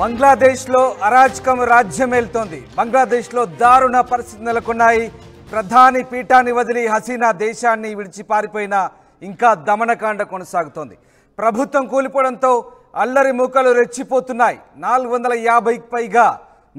బంగ్లాదేశ్లో అరాచకం రాజ్యమేలుతోంది. బంగ్లాదేశ్లో దారుణ పరిస్థితులు నెలకొన్నాయి. ప్రధాని పీఠాన్ని వదిలి హసీనా దేశాన్ని విడిచి పారిపోయినా ఇంకా దమనకాండ కొనసాగుతోంది. ప్రభుత్వం కూలిపోవడంతో అల్లరి మూకలు రెచ్చిపోతున్నాయి. 450కి పైగా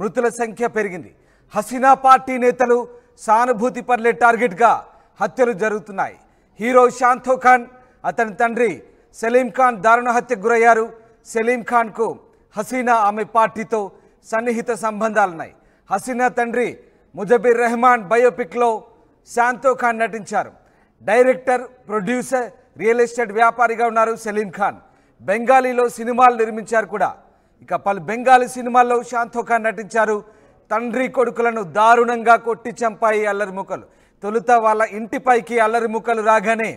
మృతుల సంఖ్య పెరిగింది. హసీనా పార్టీ నేతలు సానుభూతి పర్లే టార్గెట్గా హత్యలు జరుగుతున్నాయి. హీరో శాంతో ఖాన్, అతని తండ్రి సలీం ఖాన్ దారుణ హత్యకు గురయ్యారు. సలీం ఖాన్కు హసీనా ఆమె పార్టీతో సన్నిహిత సంబంధాలున్నాయి. హసీనా తండ్రి ముజబిర్ రెహమాన్ బయోపిక్లో శాంతో ఖాన్ నటించారు. డైరెక్టర్, ప్రొడ్యూసర్, రియల్ ఎస్టేట్ వ్యాపారిగా ఉన్నారు సలీం ఖాన్. బెంగాలీలో సినిమాలు నిర్మించారు కూడా. ఇక పలు బెంగాలీ సినిమాల్లో శాంతో ఖాన్ నటించారు. తండ్రి కొడుకులను దారుణంగా కొట్టి చంపాయి అల్లరి ముక్కలు. తొలుత వాళ్ళ ఇంటిపైకి అల్లరి ముక్కలు రాగానే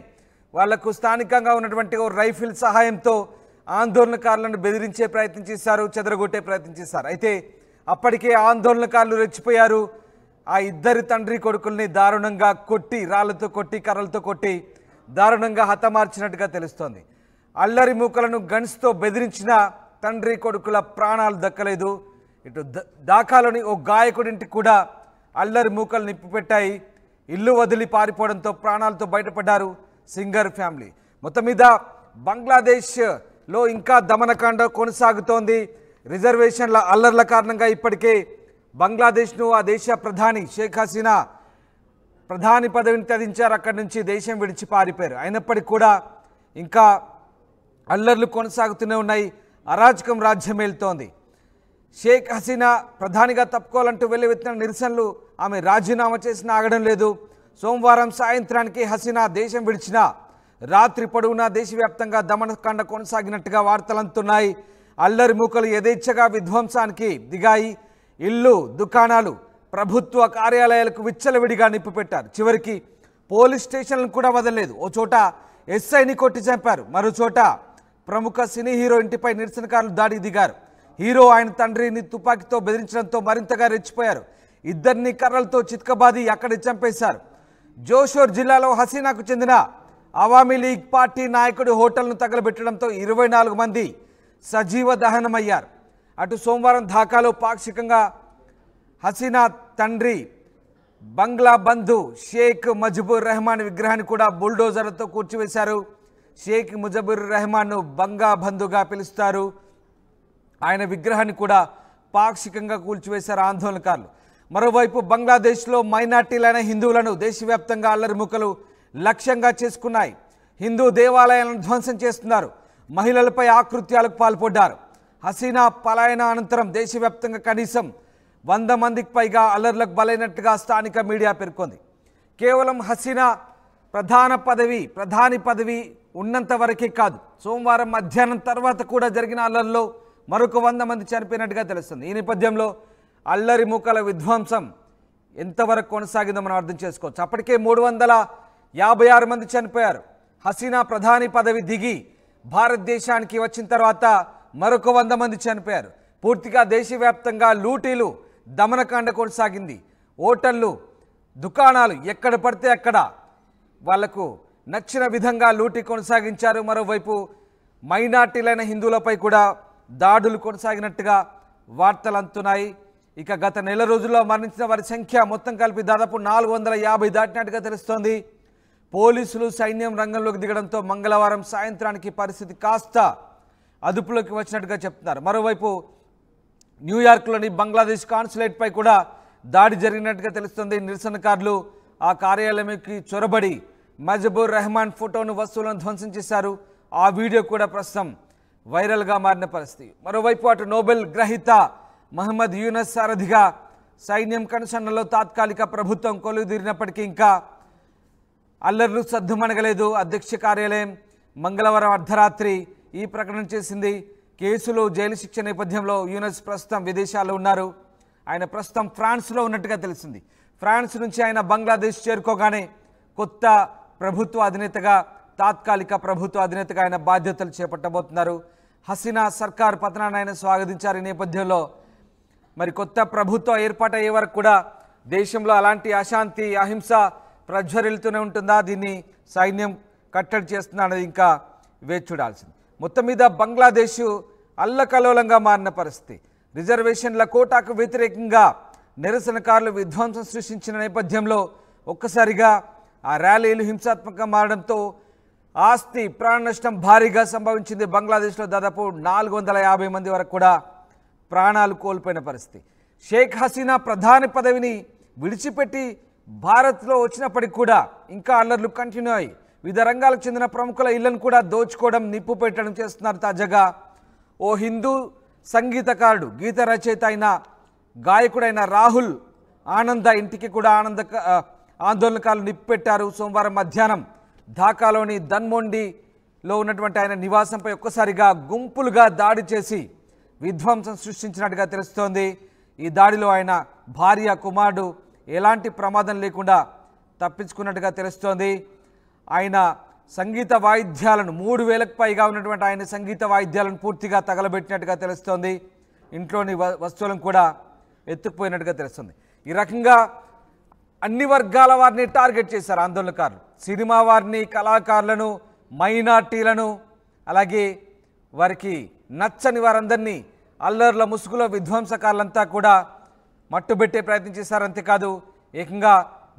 వాళ్లకు స్థానికంగా ఉన్నటువంటి ఓ రైఫిల్ సహాయంతో ఆందోళనకారులను బెదిరించే ప్రయత్నం చేశారు, చెదరగొట్టే ప్రయత్నం చేశారు. అయితే అప్పటికే ఆందోళనకారులు రెచ్చిపోయారు. ఆ ఇద్దరి తండ్రి కొడుకుల్ని దారుణంగా కొట్టి, రాళ్లతో కొట్టి, కర్రలతో కొట్టి దారుణంగా హతమార్చినట్టుగా తెలుస్తోంది. అల్లరి మూకలను గన్స్తో బెదిరించిన తండ్రి కొడుకుల ప్రాణాలు దక్కలేదు. ఇటు ఢాకాలోని ఓ గాయకుడింటికి కూడా అల్లరి మూకలు నిప్పిపెట్టాయి. ఇల్లు వదిలి పారిపోవడంతో ప్రాణాలతో బయటపడ్డారు సింగర్ ఫ్యామిలీ. మొత్తం మీద బంగ్లాదేశ్లో ఇంకా దమనకాండ కొనసాగుతోంది. రిజర్వేషన్ల అల్లర్ల కారణంగా ఇప్పటికే బంగ్లాదేశ్ను ఆ దేశ ప్రధాని షేక్ హసీనా ప్రధాని పదవిని త్యజించారు. అక్కడి నుంచి దేశం విడిచి పారిపోయారు. అయినప్పటికీ కూడా ఇంకా అల్లర్లు కొనసాగుతూనే ఉన్నాయి. అరాచకం రాజ్యమేలుతోంది. షేక్ హసీనా ప్రధానిగా తప్పుకోవాలంటూ వెల్లువెత్తిన నిరసనలు ఆమె రాజీనామా చేసిన ఆగడం లేదు. సోమవారం సాయంత్రానికి హసీనా దేశం విడిచిన రాత్రి పొడవునా దేశవ్యాప్తంగా దమనకాండ కొనసాగినట్టుగా వార్తలు అందుతున్నాయి. అల్లరి మూకలు యథేచ్ఛగా విధ్వంసానికి దిగాయి. ఇల్లు, దుకాణాలు, ప్రభుత్వ కార్యాలయాలకు విచ్చలవిడిగా నిప్పిపెట్టారు. చివరికి పోలీస్ స్టేషన్లను కూడా వదలలేదు. ఓ చోట ఎస్ఐని కొట్టి చంపారు. మరో చోట ప్రముఖ సినీ హీరో ఇంటిపై నిరసనకారులు దాడికి దిగారు. హీరో ఆయన తండ్రిని తుపాకీతో బెదిరించడంతో మరింతగా రెచ్చిపోయారు. ఇద్దరిని కర్రలతో చితకబాది అక్కడి చంపేశారు. జోషోర్ జిల్లాలో హసీనాకు చెందిన అవామీ లీగ్ పార్టీ నాయకుడు హోటల్ను తగలబెట్టడంతో 24 మంది సజీవ దహనమయ్యారు. అటు సోమవారం ఢాకాలో పాక్షికంగా హసీనా తండ్రి బంగ్లా బంధు షేక్ ముజబిర్ రెహమాన్ విగ్రహాన్ని కూడా బుల్డోజర్లతో కూర్చివేశారు. షేక్ ముజబిర్ రెహమాన్ను బంగా బంధుగా పిలుస్తారు. ఆయన విగ్రహాన్ని కూడా పాక్షికంగా కూల్చివేశారు ఆందోళనకారులు. మరోవైపు బంగ్లాదేశ్లో మైనార్టీలైన హిందువులను దేశవ్యాప్తంగా అల్లరి మూకలు లక్ష్యంగా చేసుకున్నాయి. హిందూ దేవాలయాలను ధ్వంసం చేస్తున్నారు. మహిళలపై ఆకృత్యాలకు పాల్పడ్డారు. హసీనా పలాయన అనంతరం దేశవ్యాప్తంగా కనీసం 100 మందికి పైగా అల్లర్లకు బలైనట్టుగా స్థానిక మీడియా పేర్కొంది. కేవలం హసీనా ప్రధాని పదవి ఉన్నంత వరకే కాదు, సోమవారం మధ్యాహ్నం తర్వాత కూడా జరిగిన అల్లర్లో మరొక 100 మంది చనిపోయినట్టుగా తెలుస్తుంది. ఈ నేపథ్యంలో అల్లరి మూకల విధ్వంసం ఎంతవరకు కొనసాగిందో మనం అర్థం చేసుకోవచ్చు. అప్పటికే 356 మంది చనిపోయారు. హసీనా ప్రధాని పదవి దిగి భారతదేశానికి వచ్చిన తర్వాత మరొక 100 మంది చనిపోయారు. పూర్తిగా దేశవ్యాప్తంగా లూటీలు, దమనకాండ కొనసాగింది. హోటళ్ళు, దుకాణాలు ఎక్కడ పడితే అక్కడ వాళ్లకు నచ్చిన విధంగా లూటీ కొనసాగించారు. మరోవైపు మైనార్టీలైన హిందువులపై కూడా దాడులు కొనసాగినట్టుగా వార్తలు అందుతున్నాయి. ఇక గత నెల రోజుల్లో మరణించిన వారి సంఖ్య మొత్తం కలిపి దాదాపు 450 దాటినట్టుగా తెలుస్తోంది. పోలీసులు, సైన్యం రంగంలోకి దిగడంతో మంగళవారం సాయంత్రానికి పరిస్థితి కాస్త అదుపులోకి వచ్చినట్టుగా చెప్తున్నారు. మరోవైపు న్యూయార్క్లోని బంగ్లాదేశ్ కాన్సులేట్పై కూడా దాడి జరిగినట్టుగా తెలుస్తుంది. నిరసనకారులు ఆ కార్యాలయంకి చొరబడి ముజబిర్ రెహమాన్ ఫోటోను, వస్తువులను ధ్వంసం చేశారు. ఆ వీడియో కూడా ప్రస్తుతం వైరల్గా మారిన పరిస్థితి. మరోవైపు అటు నోబెల్ గ్రహీత మహమ్మద్ యూనస్ సారథిగా సైన్యం కనుసన్నలో తాత్కాలిక ప్రభుత్వం కొలువుదీరినప్పటికీ ఇంకా అల్లర్లు సద్దుమణగలేదు. అధ్యక్ష కార్యాలయం మంగళవారం అర్ధరాత్రి ఈ ప్రకటన చేసింది. కేసులో జైలు శిక్ష నేపథ్యంలో యూనస్ ప్రస్తుతం విదేశాల్లో ఉన్నారు. ఆయన ప్రస్తుతం ఫ్రాన్స్లో ఉన్నట్టుగా తెలిసింది. ఫ్రాన్స్ నుంచి ఆయన బంగ్లాదేశ్ చేరుకోగానే కొత్త ప్రభుత్వ అధినేతగా, తాత్కాలిక ప్రభుత్వ అధినేతగా ఆయన బాధ్యతలు చేపట్టబోతున్నారు. హసీనా సర్కార్ పతనాన్ని ఆయన స్వాగతించారు. ఈ నేపథ్యంలో మరి కొత్త ప్రభుత్వం ఏర్పాటయ్యే వరకు కూడా దేశంలో అలాంటి అశాంతి, అహింస ప్రజ్వరిల్తూనే ఉంటుందా, దీన్ని సైన్యం కట్టడి చేస్తుందా అనేది ఇంకా వేచి చూడాల్సింది. మొత్తం మీద బంగ్లాదేశ్ అల్లకల్లోలంగా మారిన పరిస్థితి. రిజర్వేషన్ల కోటాకు వ్యతిరేకంగా నిరసనకారులు విధ్వంసం సృష్టించిన నేపథ్యంలో ఒక్కసారిగా ఆ ర్యాలీలు హింసాత్మకంగా మారడంతో ఆస్తి ప్రాణ నష్టం భారీగా సంభవించింది. బంగ్లాదేశ్లో దాదాపు 450 మంది వరకు కూడా ప్రాణాలు కోల్పోయిన పరిస్థితి. షేక్ హసీనా ప్రధాని పదవిని విడిచిపెట్టి భారత్లో వచ్చినప్పటికి కూడా ఇంకా అల్లర్లు కంటిన్యూ అయ్యి వివిధ రంగాలకు చెందిన ప్రముఖుల ఇళ్లను కూడా దోచుకోవడం, నిప్పు పెట్టడం చేస్తున్నారు. తాజాగా ఓ హిందూ సంగీతకారుడు, గీత రచయిత అయిన గాయకుడైన రాహుల్ ఆనంద ఇంటికి కూడా ఆందోళనకారులు నిప్పు పెట్టారు. సోమవారం మధ్యాహ్నం ఢాకాలోని ధన్మోండిలో ఉన్నటువంటి ఆయన నివాసంపై ఒక్కసారిగా గుంపులుగా దాడి చేసి విధ్వంసం సృష్టించినట్టుగా తెలుస్తోంది. ఈ దాడిలో ఆయన భార్య, కుమారుడు ఎలాంటి ప్రమాదం లేకుండా తప్పించుకున్నట్టుగా తెలుస్తోంది. ఆయన సంగీత వాయిద్యాలను 3000కు పైగా ఉన్నటువంటి ఆయన సంగీత వాయిద్యాలను పూర్తిగా తగలబెట్టినట్టుగా తెలుస్తోంది. ఇంట్లోని వస్తువులను కూడా ఎత్తుకుపోయినట్టుగా తెలుస్తుంది. ఈ రకంగా అన్ని వర్గాల వారిని టార్గెట్ చేశారు ఆందోళనకారులు. సినిమా వారిని, కళాకారులను, మైనార్టీలను, అలాగే వారికి నచ్చని వారందరినీ అల్లర్ల ముసుగులో విధ్వంసకారులంతా కూడా మట్టుబెట్టే ప్రయత్నం చేశారు. అంతేకాదు ఏకంగా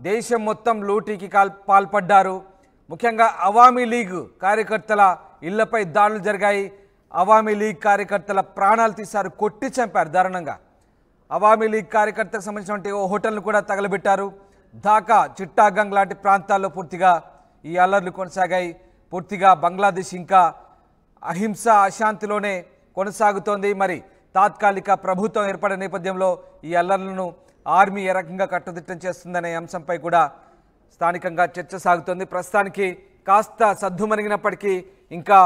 దేశం మొత్తం లూటీకి పాల్పడ్డారు. ముఖ్యంగా అవామీ లీగ్ కార్యకర్తల ఇళ్లపై దాడులు జరిగాయి. అవామీ లీగ్ కార్యకర్తల ప్రాణాలు తీశారు, కొట్టి చంపారు దారుణంగా. అవామీ లీగ్ కార్యకర్తలకు సంబంధించినటువంటి ఓ హోటల్ను కూడా తగలబెట్టారు. ఢాకా, చిట్టాగంగ్ లాంటి ప్రాంతాల్లో పూర్తిగా ఈ అల్లర్లు కొనసాగాయి. పూర్తిగా బంగ్లాదేశ్ ఇంకా అహింస, అశాంతిలోనే కొనసాగుతోంది. మరి తాత్కాలిక ప్రభుత్వం ఏర్పడిన నేపథ్యంలో ఈ అల్లర్లను ఆర్మీ ఏ రకంగా కట్టుదిట్టం చేస్తుందనే అంశంపై కూడా స్థానికంగా చర్చ సాగుతోంది. ప్రస్తుతానికి కాస్త సద్దుమణిగినప్పటికీ ఇంకా